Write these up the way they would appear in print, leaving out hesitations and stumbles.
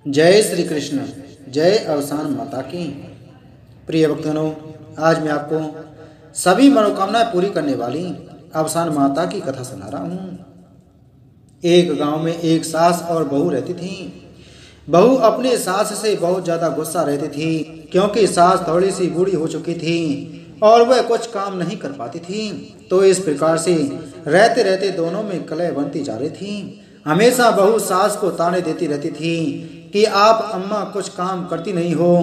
जय श्री कृष्ण। जय अवसान माता की। प्रिय भक्तों, आज मैं आपको सभी मनोकामनाएं पूरी करने वाली अवसान माता की कथा सुना रहा हूँ। एक गांव में एक सास और बहू रहती थी। बहू अपने सास से बहुत ज़्यादा गुस्सा रहती थी, क्योंकि सास थोड़ी सी बूढ़ी हो चुकी थी और वह कुछ काम नहीं कर पाती थी। तो इस प्रकार से रहते रहते दोनों में कलह बनती जा रही थी। हमेशा बहू सास को ताने देती रहती थी कि आप अम्मा कुछ काम करती नहीं हो,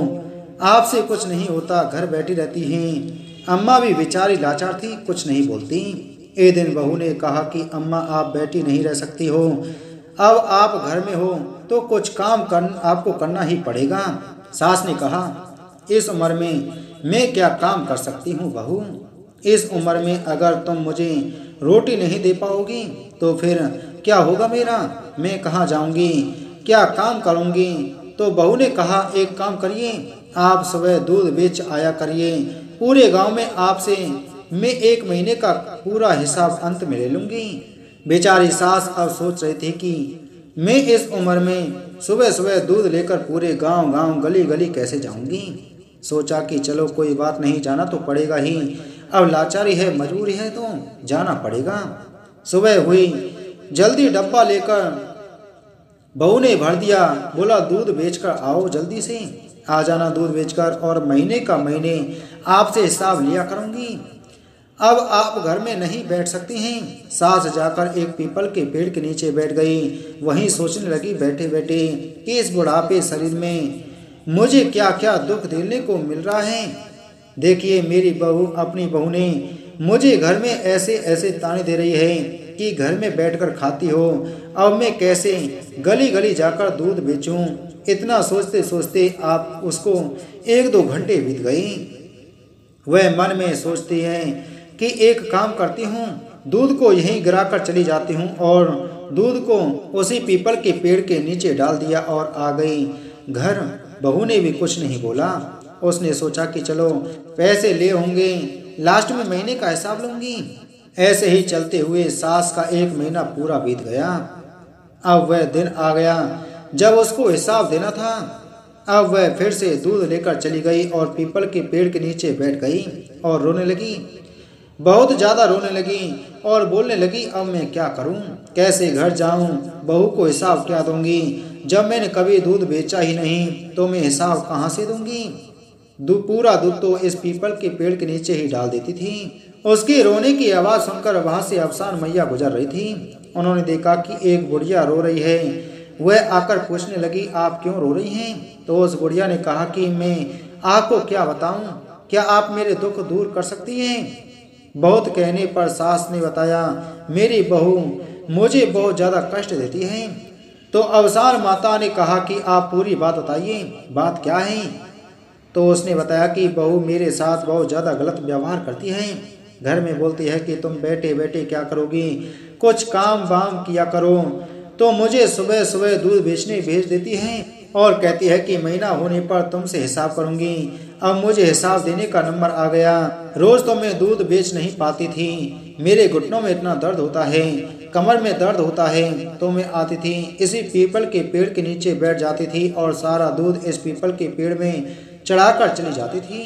आपसे कुछ नहीं होता, घर बैठी रहती हैं। अम्मा भी बेचारी लाचार थी, कुछ नहीं बोलती। एक दिन बहू ने कहा कि अम्मा आप बैठी नहीं रह सकती हो, अब आप घर में हो तो कुछ काम आपको करना ही पड़ेगा। सास ने कहा, इस उम्र में मैं क्या काम कर सकती हूँ बहू, इस उम्र में अगर तुम मुझे रोटी नहीं दे पाओगी तो फिर क्या होगा मेरा, मैं कहाँ जाऊँगी, क्या काम करूँगी। तो बहू ने कहा, एक काम करिए, आप सुबह दूध बेच आया करिए, पूरे गांव में आपसे मैं 1 महीने का पूरा हिसाब अंत में ले लूँगी। बेचारी सास अब सोच रही थी कि मैं इस उम्र में सुबह सुबह दूध लेकर पूरे गांव गली गली कैसे जाऊंगी। सोचा कि चलो कोई बात नहीं, जाना तो पड़ेगा ही, अब लाचारी है, मजबूरी है तो जाना पड़ेगा। सुबह हुई, जल्दी डब्बा लेकर बहू ने भर दिया, बोला दूध बेचकर आओ, जल्दी से आ जाना दूध बेचकर, और महीने का महीने आपसे हिसाब लिया करूंगी। अब आप घर में नहीं बैठ सकती हैं। सास जाकर एक पीपल के पेड़ के नीचे बैठ गई। वहीं सोचने लगी बैठे बैठे कि इस बुढ़ापे शरीर में मुझे क्या क्या दुख झेलने को मिल रहा है। देखिए मेरी बहू, अपनी बहू ने मुझे घर में ऐसे ऐसे ताने दे रही है कि घर में बैठकर खाती हो, अब मैं कैसे गली गली जाकर दूध बेचूं। इतना सोचते सोचते आप उसको 1-2 घंटे बीत गई। वह मन में सोचती है कि एक काम करती हूँ, दूध को यहीं गिराकर चली जाती हूँ, और दूध को उसी पीपल के पेड़ के नीचे डाल दिया और आ गई घर। बहू ने भी कुछ नहीं बोला। उसने सोचा कि चलो पैसे ले होंगे, लास्ट में महीने का हिसाब लूंगी। ऐसे ही चलते हुए सास का 1 महीना पूरा बीत गया। अब वह दिन आ गया जब उसको हिसाब देना था। अब वह फिर से दूध लेकर चली गई और पीपल के पेड़ के नीचे बैठ गई और रोने लगी, बहुत ज़्यादा रोने लगी और बोलने लगी, अब मैं क्या करूं, कैसे घर जाऊं, बहू को हिसाब क्या दूंगी, जब मैंने कभी दूध बेचा ही नहीं तो मैं हिसाब कहाँ से दूंगी। पूरा दूध तो इस पीपल के पेड़ के नीचे ही डाल देती थी। उसकी रोने की आवाज़ सुनकर वहाँ से अफसान मैया गुजर रही थी। उन्होंने देखा कि एक बुढ़िया रो रही है। वह आकर पूछने लगी, आप क्यों रो रही हैं। तो उस बुढ़िया ने कहा कि मैं आपको क्या बताऊं, क्या आप मेरे दुख दूर कर सकती हैं। बहुत कहने पर सास ने बताया, मेरी बहू मुझे बहुत ज़्यादा कष्ट देती है। तो अवसान माता ने कहा कि आप पूरी बात बताइए, बात क्या है। तो उसने बताया कि बहू मेरे साथ बहुत ज़्यादा गलत व्यवहार करती है। घर में बोलती है कि तुम बैठे बैठे क्या करोगी, कुछ काम वाम किया करो। तो मुझे सुबह सुबह दूध बेचने भेज देती है और कहती है कि महीना होने पर तुमसे हिसाब करूंगी। अब मुझे हिसाब देने का नंबर आ गया। रोज तो मैं दूध बेच नहीं पाती थी, मेरे घुटनों में इतना दर्द होता है, कमर में दर्द होता है। तो मैं आती थी, इसी पीपल के पेड़ के नीचे बैठ जाती थी और सारा दूध इस पीपल के पेड़ में चढ़ाकर चली जाती थी,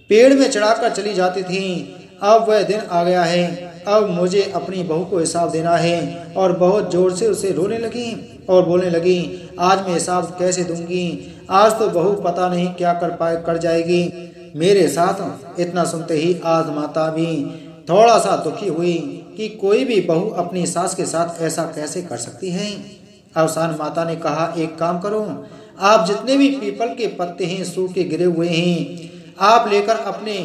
पेड़ में चढ़ाकर चली जाती थी। अब वह दिन आ गया है, अब मुझे अपनी बहू को हिसाब देना है। और बहुत जोर से उसे रोने लगी और बोलने लगी, आज मैं हिसाब कैसे दूंगी, आज तो बहू पता नहीं क्या कर जाएगी मेरे साथ। इतना सुनते ही आज माता भी थोड़ा सा दुखी हुई कि कोई भी बहू अपनी सास के साथ ऐसा कैसे कर सकती है। अवसान माता ने कहा, एक काम करो, आप जितने भी पीपल के पत्ते हैं सूखे गिरे हुए हैं, आप लेकर अपने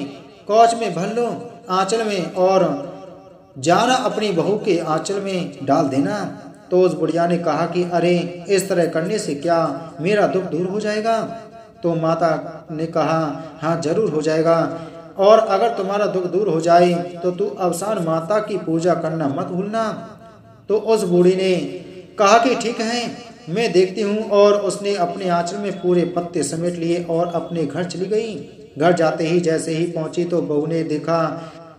कौच में भर लो, आंचल में, और जाना अपनी बहू के आंचल में डाल देना। तो उस बुढ़िया ने कहा कि अरे, इस तरह करने से क्या मेरा दुख दूर हो जाएगा। तो माता ने कहा, हाँ जरूर हो जाएगा, और अगर तुम्हारा दुख दूर हो जाए तो तू अवसान माता की पूजा करना मत भूलना। तो उस बूढ़ी ने कहा कि ठीक है, मैं देखती हूँ। और उसने अपने आंचल में पूरे पत्ते समेट लिए और अपने घर चली गई। घर जाते ही जैसे ही पहुंची तो बहू ने देखा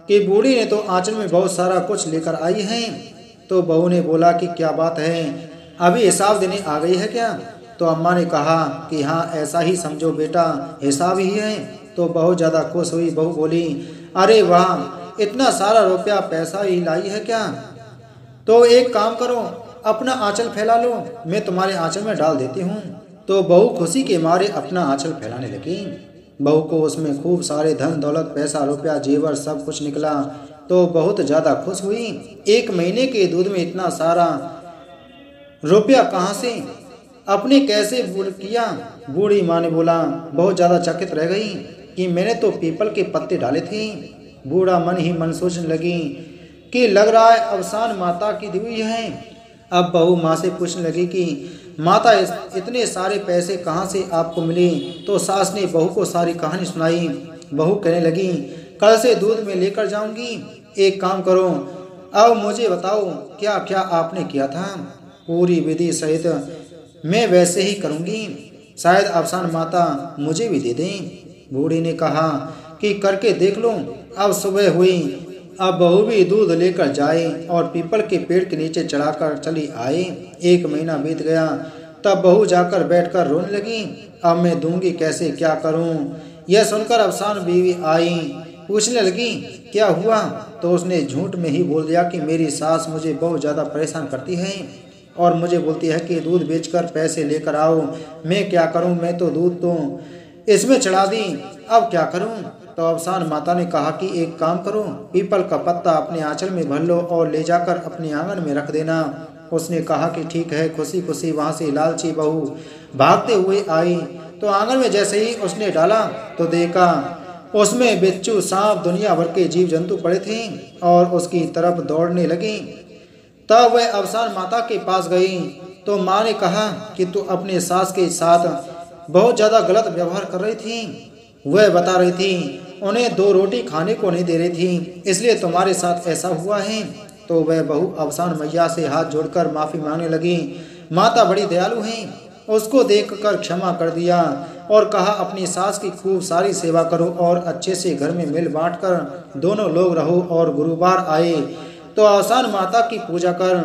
कि बूढ़ी ने तो आंचल में बहुत सारा कुछ लेकर आई है। तो बहू ने बोला कि क्या बात है, अभी हिसाब देने आ गई है क्या। तो अम्मा ने कहा कि हाँ ऐसा ही समझो बेटा, हिसाब ही है। तो बहुत ज़्यादा खुश हुई। बहू बोली, अरे वाह, इतना सारा रुपया पैसा ही लाई है क्या? तो एक काम करो, अपना आंचल फैला लो, मैं तुम्हारे आंचल में डाल देती हूँ। तो बहू खुशी के मारे अपना आंचल फैलाने लगी। बहू को उसमें खूब सारे धन दौलत, पैसा, रुपया, जेवर सब कुछ निकला तो बहुत ज़्यादा खुश हुई। 1 महीने के दूध में इतना सारा रुपया कहाँ से, अपने कैसे भूल किया? बूढ़ी माँ ने बोला। बहुत ज़्यादा चकित रह गई कि मैंने तो पीपल के पत्ते डाले थे। बूढ़ा मन ही मन सोचने लगी कि लग रहा है अवसान माता की दी हुई है। अब बहू माँ से पूछने लगी कि माता इतने सारे पैसे कहाँ से आपको मिले? तो सास ने बहू को सारी कहानी सुनाई। बहू कहने लगी, कल से दूध में लेकर जाऊंगी। एक काम करो, अब मुझे बताओ क्या क्या आपने किया था? पूरी विधि सहित मैं वैसे ही करूंगी, शायद अवसान माता मुझे भी दे दें। बूढ़ी ने कहा कि करके देख लो। अब सुबह हुई। अब बहू भी दूध लेकर जाए और पीपल के पेड़ के नीचे चढ़ाकर चली आए। 1 महीना बीत गया। तब बहू जाकर बैठकर रोने लगी। अब मैं दूंगी कैसे, क्या करूं? यह सुनकर अवसान बीवी आई। पूछने लगी, क्या हुआ? तो उसने झूठ में ही बोल दिया कि मेरी सास मुझे बहुत ज़्यादा परेशान करती है और मुझे बोलती है कि दूध बेचकर पैसे लेकर आओ। मैं क्या करूं? मैं तो दूध तो इसमें चढ़ा दी, अब क्या करूं? तो अवसान माता ने कहा कि एक काम करो, पीपल का पत्ता अपने आंचल में भर लो और ले जाकर अपने आंगन में रख देना। उसने कहा कि ठीक है। खुशी खुशी वहाँ से लालची बहू भागते हुए आई। तो आंगन में जैसे ही उसने डाला तो देखा उसमें बिच्छू, सांप, दुनिया भर के जीव जंतु पड़े थे और उसकी तरफ दौड़ने लगी। तब वह अवसान माता के पास गई तो माँ ने कहा कि तू अपने सास के साथ बहुत ज़्यादा गलत व्यवहार कर रही थी। वह बता रही थी उन्हें 2 रोटी खाने को नहीं दे रही थी, इसलिए तुम्हारे साथ ऐसा हुआ है। तो वह बहू अवसान मैया से हाथ जोड़कर माफ़ी मांगने लगी। माता बड़ी दयालु हैं, उसको देखकर क्षमा कर दिया और कहा अपनी सास की खूब सारी सेवा करो और अच्छे से घर में मिल बांट कर दोनों लोग रहो। और गुरुवार आए तो अवसान माता की पूजा कर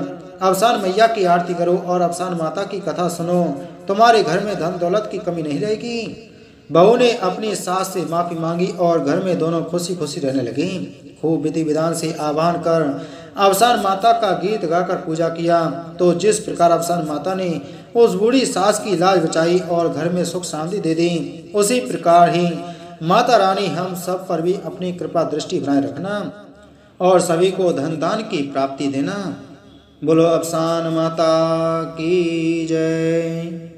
अवसान मैया की आरती करो और अवसान माता की कथा सुनो, तुम्हारे घर में धन दौलत की कमी नहीं रहेगी। बहू ने अपनी सास से माफ़ी मांगी और घर में दोनों खुशी खुशी रहने लगी। खूब विधि विधान से आह्वान कर अवसान माता का गीत गाकर पूजा किया। तो जिस प्रकार अवसान माता ने उस बूढ़ी सास की लाज बचाई और घर में सुख शांति दे दी, उसी प्रकार ही माता रानी हम सब पर भी अपनी कृपा दृष्टि बनाए रखना और सभी को धन दान की प्राप्ति देना। बोलो अवसान माता की जय।